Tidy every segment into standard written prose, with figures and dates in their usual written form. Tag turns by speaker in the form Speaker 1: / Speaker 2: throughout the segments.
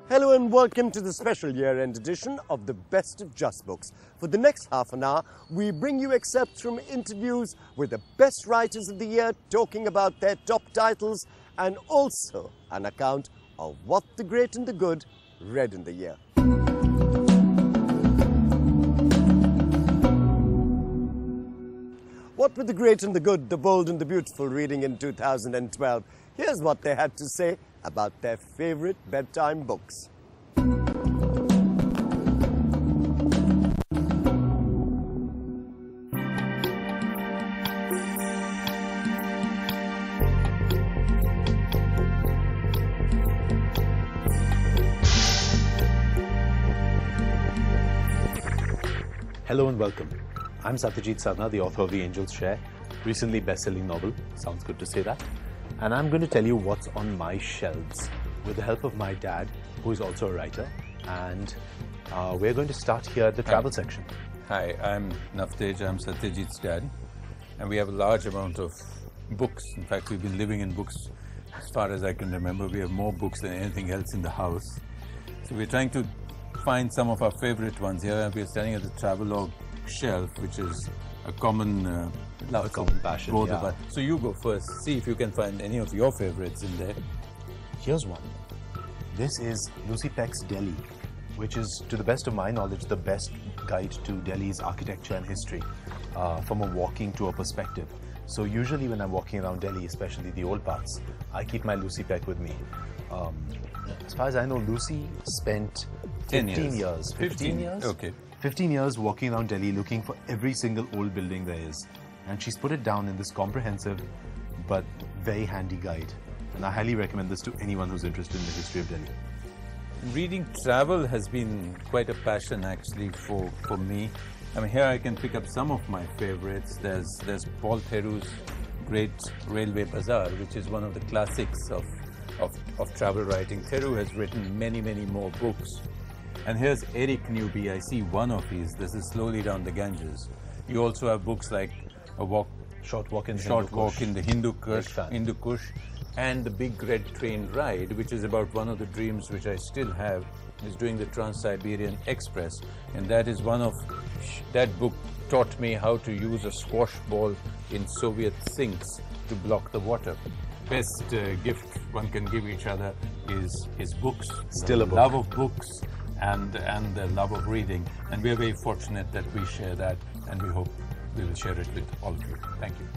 Speaker 1: Hello and welcome to the special year-end edition of the Best of Just Books. For the next half an hour, we bring you excerpts from interviews with the best writers of the year talking about their top titles and also an account of what the great and the good read in the year. What were the great and the good, the bold and the beautiful reading in 2012? Here's what they had to say about their favorite bedtime books.
Speaker 2: Hello and welcome. I'm Satyajit Sarna, the author of The Angel's Share, recently best-selling novel. Sounds good to say that. And I'm going to tell you what's on my shelves with the help of my dad, who is also a writer. And we're going to start here at the travel section.
Speaker 3: Hi, I'm Navtej. I'm Satyajit's dad. And we have a large amount of books. In fact, we've been living in books as far as I can remember. We have more books than anything else in the house. So we're trying to find some of our favorite ones here. We're standing at the travelogue shelf, which is a common
Speaker 2: passion.
Speaker 3: Both of us. So you go first. See if you can find any of your favorites in there.
Speaker 2: Here's one. This is Lucy Peck's Delhi, which is, to the best of my knowledge, the best guide to Delhi's architecture and history from a walking tour perspective. So usually when I'm walking around Delhi, especially the old parts, I keep my Lucy Peck with me. As far as I know, Lucy spent 15 years.
Speaker 3: 15 years? Okay.
Speaker 2: 15 years walking around Delhi looking for every single old building there is. And she's put it down in this comprehensive but very handy guide. And I highly recommend this to anyone who's interested in the history of Delhi.
Speaker 3: Reading travel has been quite a passion actually for me. I mean, here I can pick up some of my favorites. There's Paul Theroux's Great Railway Bazaar, which is one of the classics of travel writing. Theroux has written many more books. And here's Eric Newby. I see one of his. This is Slowly Down the Ganges. You also have books like
Speaker 2: Short Walk in
Speaker 3: the Hindu Kush, and The Big Red Train Ride, which is about one of the dreams which I still have, is doing the Trans-Siberian Express. And that is that book taught me how to use a squash ball in Soviet sinks to block the water. Best gift one can give each other is books.
Speaker 2: Still a book.
Speaker 3: Love of books and the love of reading. And we are very fortunate that we share that, and we hope we will share it with all of you. Thank you.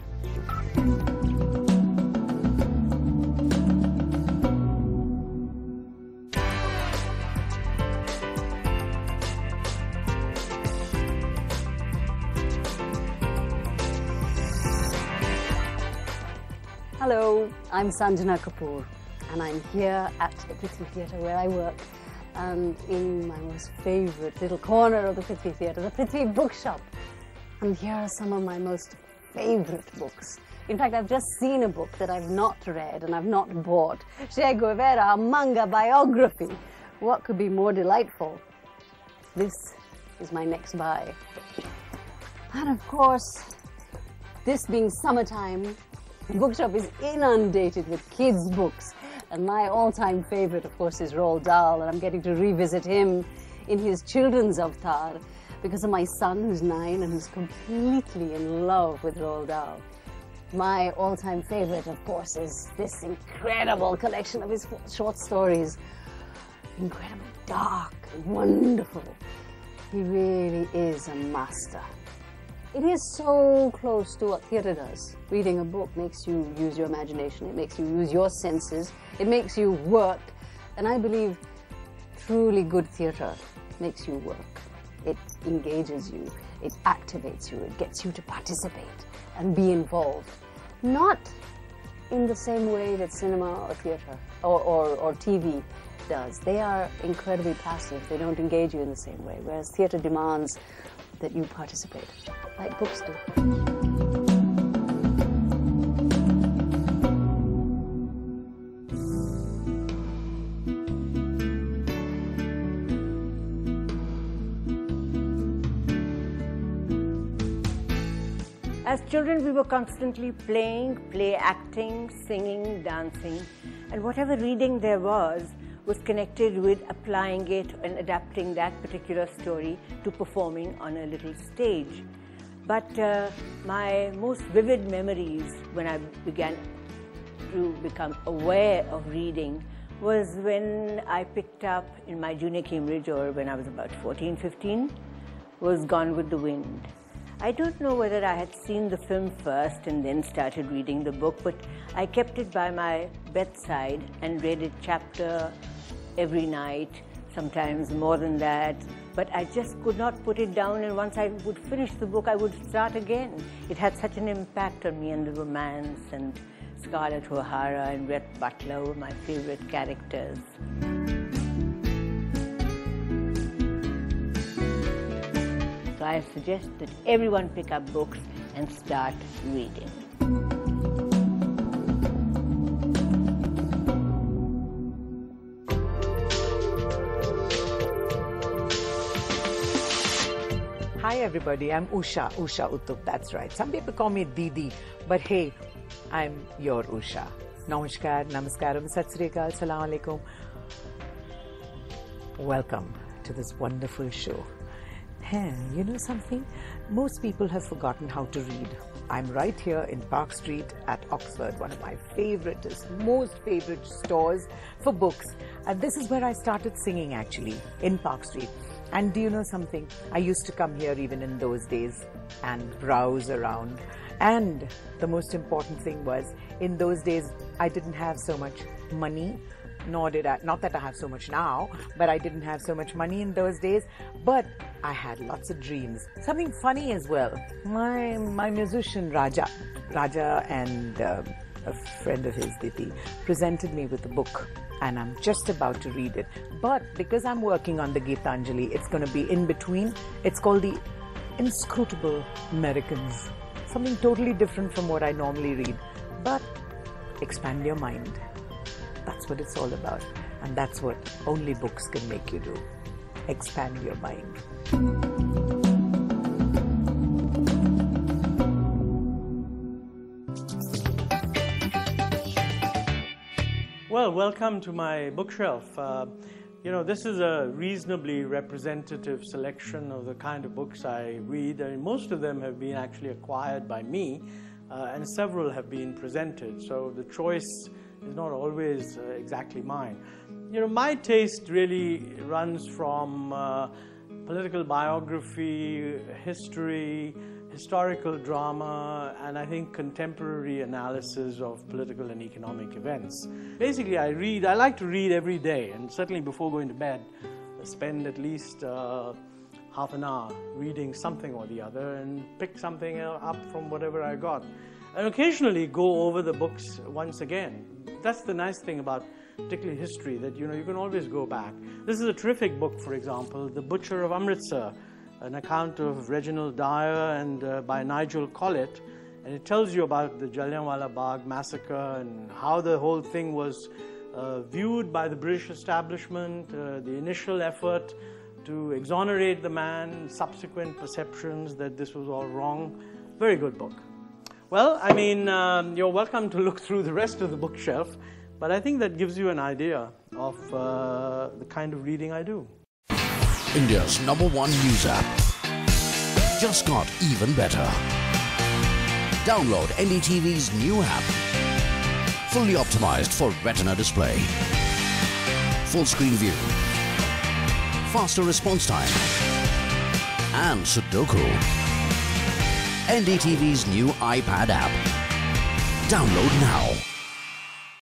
Speaker 4: Hello, I'm Sanjana Kapoor, and I'm here at the Prithvi Theatre where I work, and in my most favourite little corner of the Prithvi Theatre, the Prithvi Bookshop. And here are some of my most favourite books. In fact, I've just seen a book that I've not read and I've not bought. Che Guevara, a manga biography. What could be more delightful? This is my next buy. And of course, this being summertime, the bookshop is inundated with kids' books. And my all-time favourite, of course, is Roald Dahl, and I'm getting to revisit him in his children's avatar because of my son, who's 9 and who's completely in love with Roald Dahl. My all-time favourite, of course, is this incredible collection of his short stories. Incredibly dark and wonderful. He really is a master. It is so close to what theatre does. Reading a book makes you use your imagination, it makes you use your senses, it makes you work. And I believe truly good theatre makes you work. It engages you, it activates you, it gets you to participate and be involved. Not in the same way that cinema or theatre or TV does. They are incredibly passive, they don't engage you in the same way, whereas theatre demands that you participate, like books do.
Speaker 5: As children, we were constantly playing, play acting, singing, dancing, and whatever reading there was was connected with applying it and adapting that particular story to performing on a little stage. But my most vivid memories when I began to become aware of reading was when I picked up in my junior Cambridge, or when I was about 14, 15, was Gone with the Wind. I don't know whether I had seen the film first and then started reading the book, but I kept it by my bedside and read it chapter every night, sometimes more than that. But I just could not put it down, and once I would finish the book, I would start again. It had such an impact on me, and the romance, and Scarlett O'Hara and Rhett Butler were my favorite characters. So I suggest that everyone pick up books and start reading.
Speaker 6: Hi everybody, I'm Usha Uttup, that's right. Some people call me Didi, but hey, I'm your Usha. Namaskar, Namaskaram, Sat Sri Akal, Salam Alaikum. Welcome to this wonderful show. Hey, you know something? Most people have forgotten how to read. I'm right here in Park Street at Oxford, one of my most favorite stores for books. And this is where I started singing actually, in Park Street. And do you know something? I used to come here even in those days and browse around. And the most important thing was, in those days, I didn't have so much money, nor did I, not that I have so much now, but I didn't have so much money in those days, but I had lots of dreams. Something funny as well. My musician Raja and a friend of his, Diti, presented me with a book, and I'm just about to read it. But because I'm working on the Geetanjali, it's going to be in between. It's called The Inscrutable Americans. Something totally different from what I normally read. But expand your mind. That's what it's all about. And that's what only books can make you do. Expand your mind.
Speaker 7: Well, welcome to my bookshelf. You know, this is a reasonably representative selection of the kind of books I read. I mean, most of them have been actually acquired by me, and several have been presented. So the choice is not always exactly mine. You know, my taste really runs from political biography, history, historical drama, and I think contemporary analysis of political and economic events. Basically, I like to read every day, and certainly before going to bed, I spend at least half an hour reading something or the other and pick something up from whatever I got. And occasionally go over the books once again. That's the nice thing about particularly history, that you can always go back. This is a terrific book, for example, The Butcher of Amritsar, an account of Reginald Dyer and by Nigel Collett, and it tells you about the Jallianwala Bagh massacre and how the whole thing was viewed by the British establishment, the initial effort to exonerate the man, subsequent perceptions that this was all wrong. Very good book. Well, I mean, you're welcome to look through the rest of the bookshelf, but I think that gives you an idea of the kind of reading I do.
Speaker 8: India's #1 news app just got even better. Download NDTV's new app. Fully optimized for retina display. Full screen view. Faster response time. And Sudoku. NDTV's new iPad app. Download now.